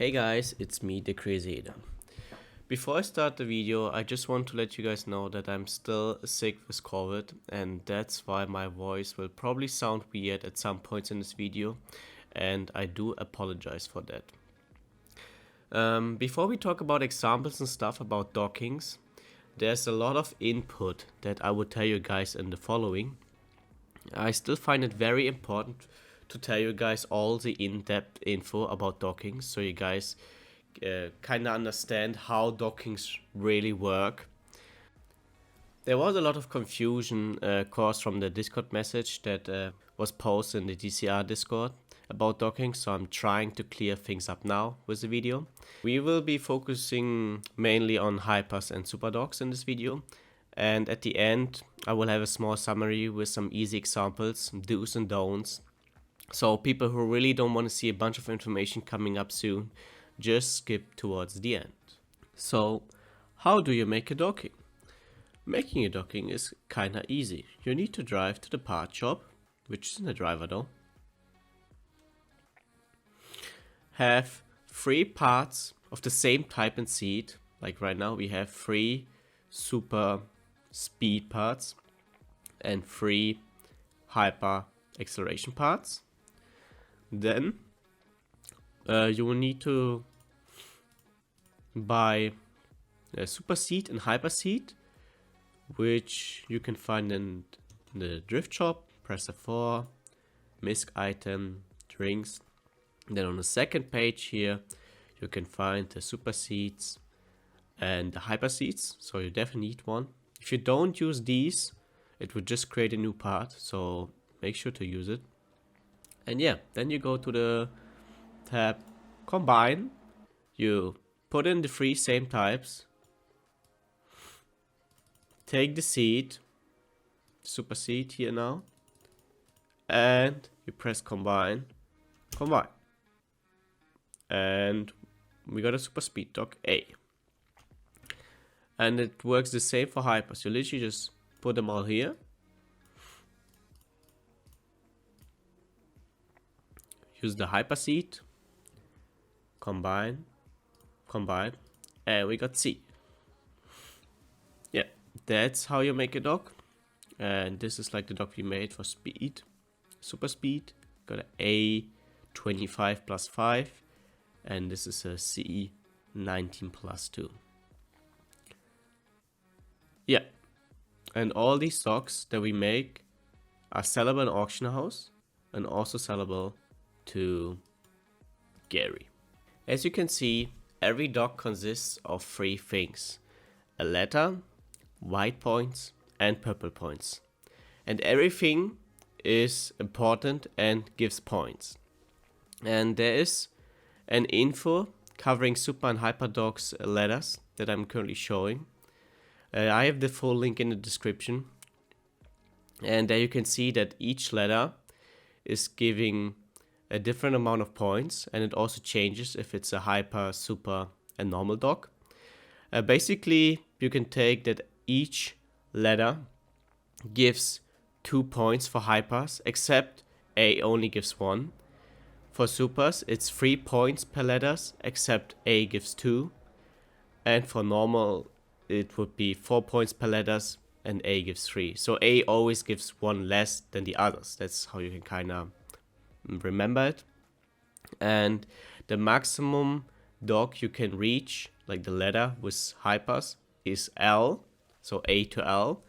Hey guys, it's me, the Crazy Ada. Before I start the video, I just want to let you guys know that I'm still sick with COVID, and that's why my voice will probably sound weird at some points in this video, and I do apologize for that. Before we talk about examples and stuff about dockings, there's a lot of input that I would tell you guys in the following. I still find it very important to tell you guys all the in-depth info about dockings, so you guys kind of understand how dockings really work. There was a lot of confusion caused from the Discord message that was posted in the DCR Discord about docking, so I'm trying to clear things up now with the video. We will be focusing mainly on hypers and super docks in this video, and at the end I will have a small summary with some easy examples, do's and don'ts. So people who really don't want to see a bunch of information coming up soon, just skip towards the end. So how do you make a docking? Making a docking is kinda easy. You need to drive to the part shop, which is in the driver door. Have 3 parts of the same type and seat. Like right now we have 3 super speed parts and 3 hyper acceleration parts. Then you will need to buy a super seat and hyper seat, which you can find in the drift shop. Press F4, misc item, drinks. Then on the second page here you can find the super seats and the hyper seats, so you definitely need one. If you don't use these, it would just create a new part, so make sure to use it. And yeah, then you go to the tab Combine, you put in the 3 same types, take the seat, super seat here now, and you press Combine, and we got a super speed dock A. And it works the same for hypers. You literally just put them all here. Use the hyper seat, combine, and we got C. Yeah, that's how you make a dock. And this is like the dock we made for speed, super speed. Got an A 25 plus 5, and this is a C 19 plus 2. Yeah, and all these docks that we make are sellable in auction house and also sellable to Gary. As you can see, every dock consists of 3 things: a letter, white points, and purple points. And everything is important and gives points. And there is an info covering super and hyper docks letters that I'm currently showing. I have the full link in the description. And there you can see that each letter is giving a different amount of points, and it also changes if it's a hyper, super, and normal dock. Basically, you can take that each letter gives 2 points for hypers, except A only gives 1. For supers, it's 3 points per letters, except A gives 2. And for normal, it would be 4 points per letters, and A gives 3. So A always gives 1 less than the others. That's how you can kind of remember it. And the maximum dock you can reach, like the letter with hypers, is L, so A to L.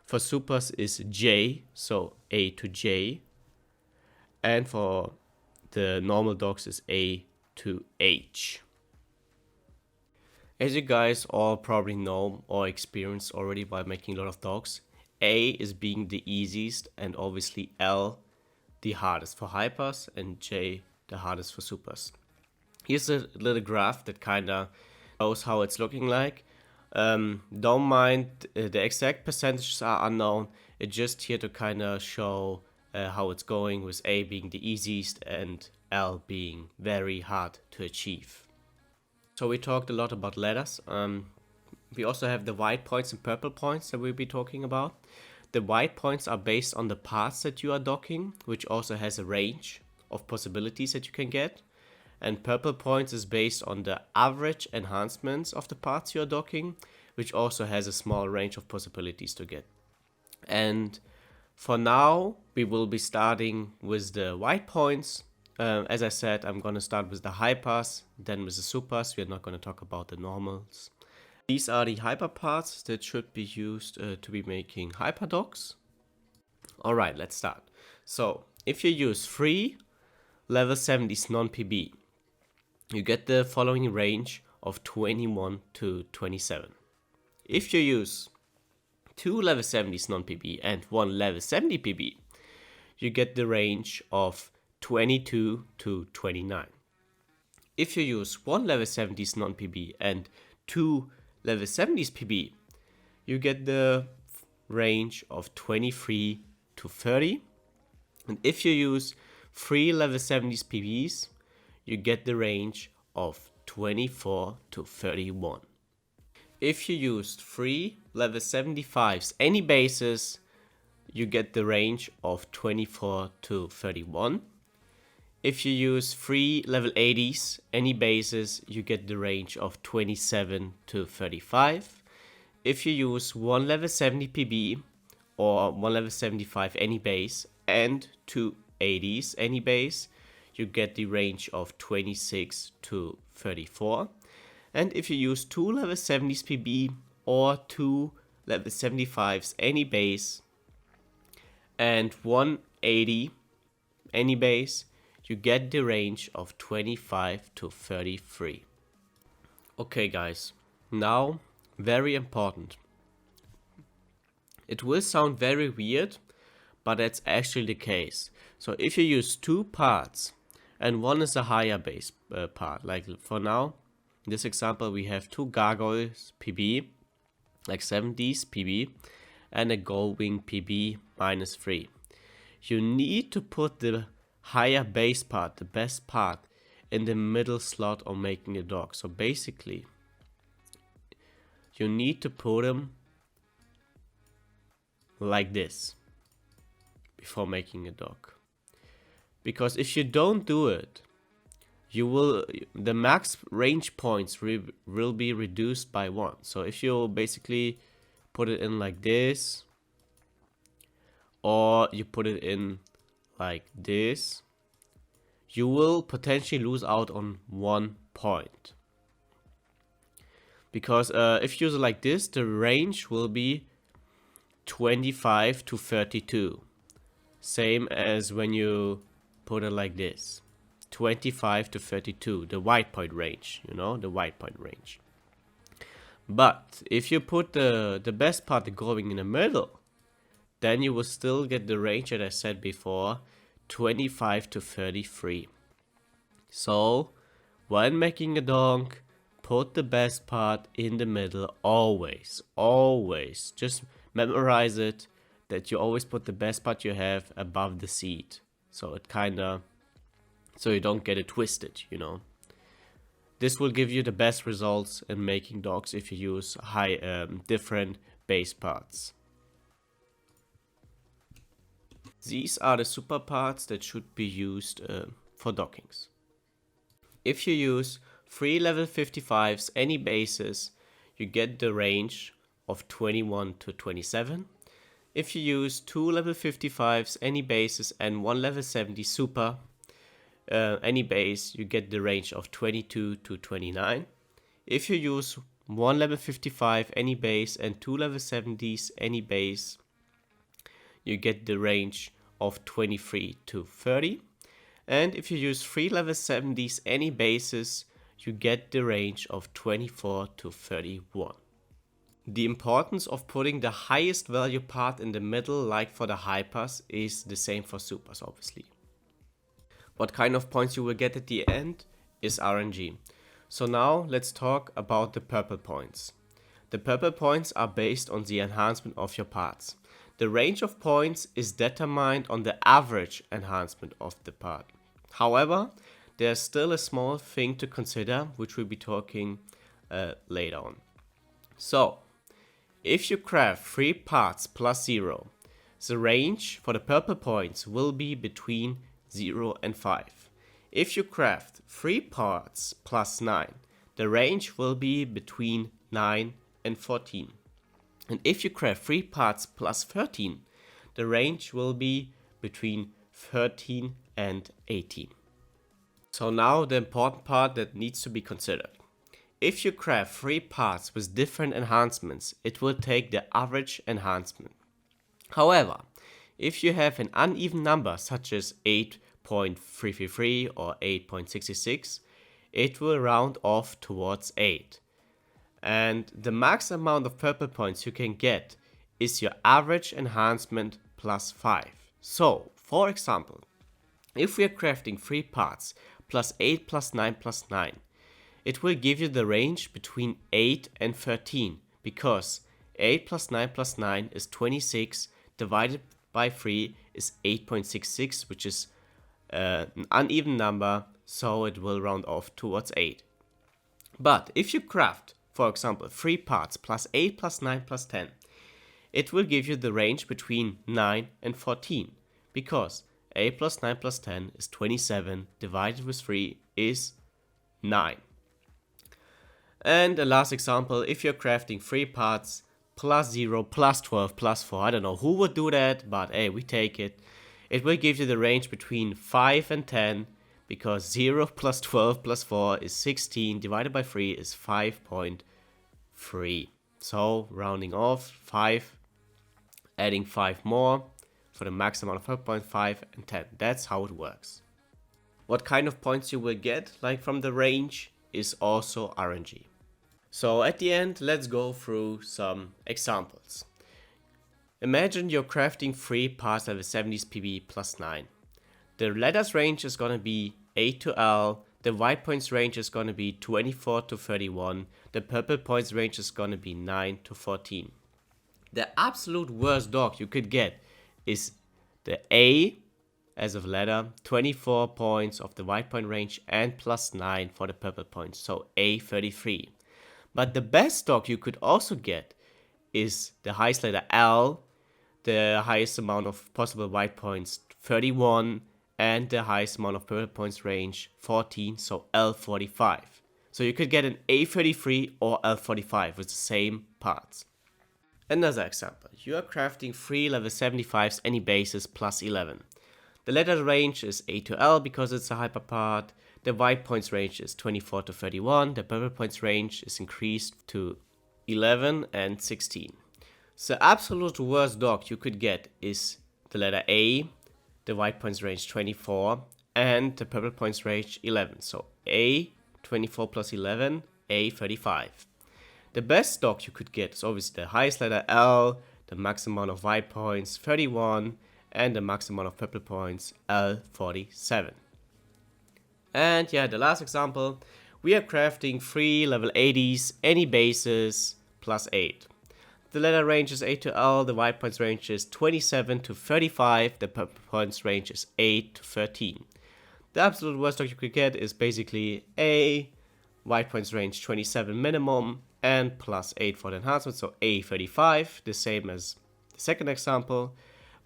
For supers is J, so A to J. And for the normal docks is A to H. As you guys all probably know or experienced already by making a lot of docks, A is being the easiest, and obviously L the hardest for hypers, and J the hardest for supers. Here's a little graph that kind of shows how it's looking like. Don't mind the exact percentages are unknown. It's just here to kind of show how it's going, with A being the easiest and L being very hard to achieve. So we talked a lot about letters. We also have the white points and purple points that we'll be talking about. The white points are based on the parts that you are docking, which also has a range of possibilities that you can get. and purple points is based on the average enhancements of the parts you're docking, which also has a small range of possibilities to get. And for now, we will be starting with the white points. As I said, I'm going to start with the high pass, then with the supers. We're not going to talk about the normals. These are the hyper parts that should be used to be making hyper docks. Alright, let's start. So, if you use 3 level 70s non-PB, you get the following range of 21 to 27. If you use 2 level 70s non-PB and 1 level 70 PB, you get the range of 22 to 29. If you use 1 level 70s non-PB and 2 level 70s PB, you get the range of 23 to 30. And if you use 3 level 70s PBs, you get the range of 24 to 31. If you used 3 level 75s any bases, you get the range of 24 to 31. If you use 3 level 80s any bases, you get the range of 27 to 35. If you use 1 level 70 PB or 1 level 75 any base and 2 80s any base, you get the range of 26 to 34. And if you use 2 level 70s PB or 2 level 75s any base and 180 any base, you get the range of 25 to 33. Okay guys, now very important. It will sound very weird, but that's actually the case. So if you use 2 parts and one is a higher base part, like for now, in this example we have 2 gargoyles PB, like 70s PB, and a goldwing PB -3. You need to put the higher base part, the best part, in the middle slot of making a dock. So basically, you need to put them like this before making a dock. Because if you don't do it, the max range points will be reduced by 1. So if you basically put it in like this, or you put it in like this, you will potentially lose out on 1 point. Because if you use it like this, the range will be 25 to 32. Same as when you put it like this. 25 to 32, the white point range, you know, the white point range. But if you put the best part, the glowing, in the middle, then you will still get the range that I said before, 25 to 33. So, when making a donk, put the best part in the middle, always, always. Just memorize it, that you always put the best part you have above the seat. So it so you don't get it twisted, you know. This will give you the best results in making docks if you use different base parts. These are the super parts that should be used for dockings. If you use 3 level 55s any bases, you get the range of 21 to 27. If you use 2 level 55s any bases and 1 level 70 super any base, you get the range of 22 to 29. If you use 1 level 55 any base and 2 level 70s any base, you get the range of 23 to 30. And if you use 3 level 70s any bases, you get the range of 24 to 31. The importance of putting the highest value part in the middle, like for the hypers, is the same for supers, obviously. What kind of points you will get at the end is RNG. So now let's talk about the purple points. The purple points are based on the enhancement of your parts. The range of points is determined on the average enhancement of the part. However, there's still a small thing to consider, which we'll be talking later on. So, if you craft 3 parts plus 0, the range for the purple points will be between 0 and 5. If you craft 3 parts plus 9, the range will be between 9 and 14. And if you craft 3 parts plus 13, the range will be between 13 and 18. So now the important part that needs to be considered. If you craft 3 parts with different enhancements, it will take the average enhancement. However, if you have an uneven number such as 8.333 or 8.66, it will round off towards 8. And the max amount of purple points you can get is your average enhancement plus 5. So, for example, if we are crafting 3 parts plus 8 plus 9 plus 9, it will give you the range between 8 and 13, because 8 plus 9 plus 9 is 26, divided by 3 is 8.66, which is an uneven number, so it will round off towards 8. But if you craft, for example, 3 parts plus 8 plus 9 plus 10, it will give you the range between 9 and 14, because 8 plus 9 plus 10 is 27, divided with 3 is 9. And the last example, if you're crafting 3 parts plus 0 plus 12 plus 4, I don't know who would do that, but hey, we take it. It will give you the range between 5 and 10, because 0 plus 12 plus 4 is 16, divided by 3 is 5.3. So rounding off 5, adding 5 more for the max amount of 5.5 and 10. That's how it works. What kind of points you will get, like from the range, is also RNG. So at the end, let's go through some examples. Imagine you're crafting 3 parts level 70s PB plus 9. The letters range is gonna be A to L, the white points range is gonna be 24 to 31, the purple points range is gonna be 9 to 14. The absolute worst dog you could get is the A as of letter, 24 points of the white point range and plus 9 for the purple points, so A33. But the best dog you could also get is the highest letter L, the highest amount of possible white points 31, and the highest amount of purple points range 14, so L45. So you could get an A33 or L45 with the same parts. Another example, you are crafting 3 level 75s any bases plus 11. The letter range is A to L because it's a hyper part. The white points range is 24 to 31. The purple points range is increased to 11 and 16. The absolute worst dog you could get is the letter A, the white points range 24, and the purple points range 11. So A, 24 plus 11, A35. The best dog you could get is obviously the highest letter L, the maximum amount of white points 31, and the maximum amount of purple points L47. And yeah, the last example, we are crafting 3 level 80s, any bases, plus 8. The letter range is A to L, the white points range is 27 to 35, the purple points range is 8 to 13. The absolute worst dog you could get is basically A, white points range 27 minimum, and plus 8 for the enhancement, so A35, the same as the second example.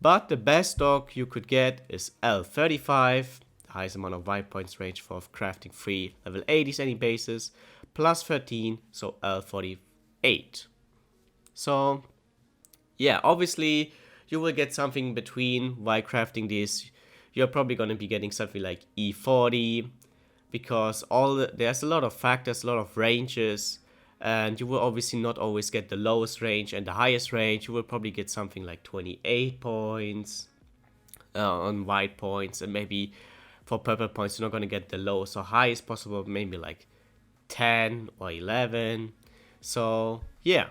But the best dog you could get is L35, the highest amount of white points range for crafting 3 level 80s any bases, plus 13, so L48. So yeah, obviously you will get something between while crafting this. You're probably going to be getting something like E40, because there's a lot of factors, a lot of ranges, and you will obviously not always get the lowest range and the highest range. You will probably get something like 28 points on white points, and maybe for purple points you're not going to get the lowest or highest possible, maybe like 10 or 11. So yeah,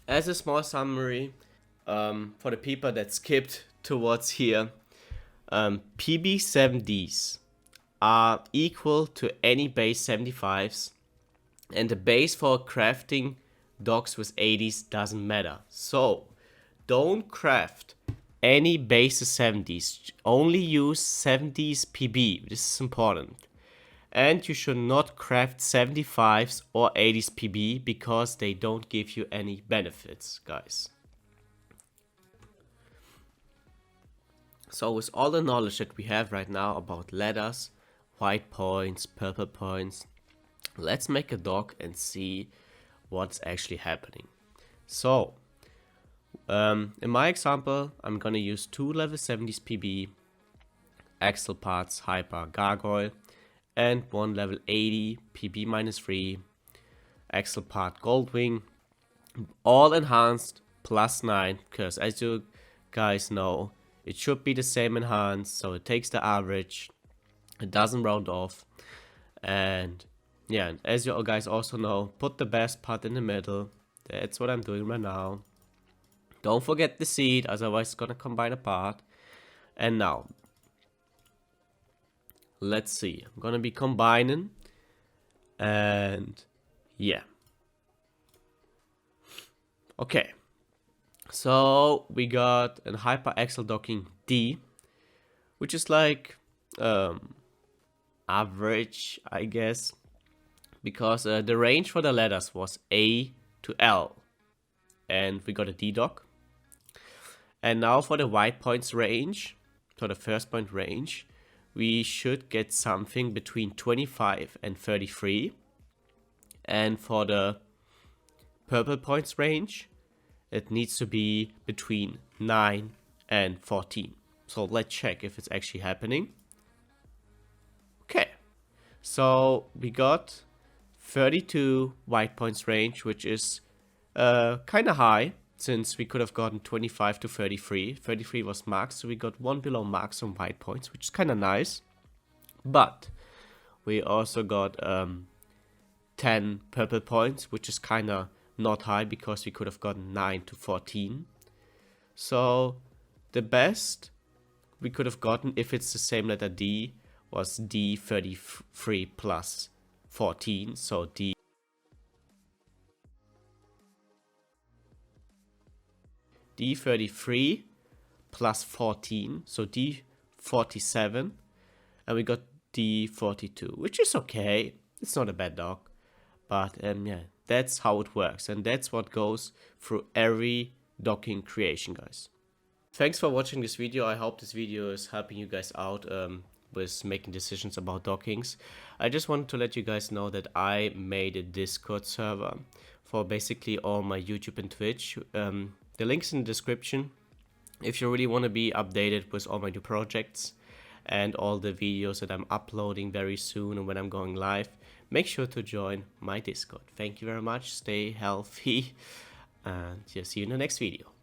as a small summary, for the people that skipped towards here, PB70s are equal to any base 75s, and the base for crafting dogs with 80s doesn't matter. So don't craft any base 70s, only use 70s PB. This is important. And you should not craft 75s or 80s PB because they don't give you any benefits, guys. So with all the knowledge that we have right now about letters, white points, purple points. Let's make a dock and see what's actually happening. So, in my example, I'm gonna use 2 level 70s PB, axle parts, hyper, gargoyle, and 1 level 80 PB -3, axle part, goldwing, all enhanced +9, because as you guys know, it should be the same enhanced, so it takes the average, it doesn't round off, and yeah, as you guys also know, put the best part in the middle. That's what I'm doing right now. Don't forget the seat, otherwise it's gonna combine apart. And now, let's see, I'm gonna be combining, and yeah. Okay, so we got an hyperaxle docking D, which is like average, I guess, because the range for the letters was A to L, and we got a D dock. And now for the white points range, for the first point range, we should get something between 25 and 33. And for the purple points range, it needs to be between 9 and 14. So let's check if it's actually happening. Okay, so we got 32 white points range, which is kind of high, since we could have gotten 25 to 33. 33 was max, so we got one below max on white points, which is kind of nice. But we also got 10 purple points, which is kind of not high, because we could have gotten 9 to 14. So the best we could have gotten, if it's the same letter D, was D33 plus 14, so D33 plus 14, so D47, and we got D42, which is okay. It's not a bad dock, but yeah, that's how it works, and that's what goes through every docking creation, guys. Thanks for watching this video. I hope this video is helping you guys out with making decisions about dockings. I just wanted to let you guys know that I made a Discord server for basically all my YouTube and Twitch. The link's in the description. If you really want to be updated with all my new projects and all the videos that I'm uploading very soon and when I'm going live, make sure to join my Discord. Thank you very much. Stay healthy, and yeah, see you in the next video.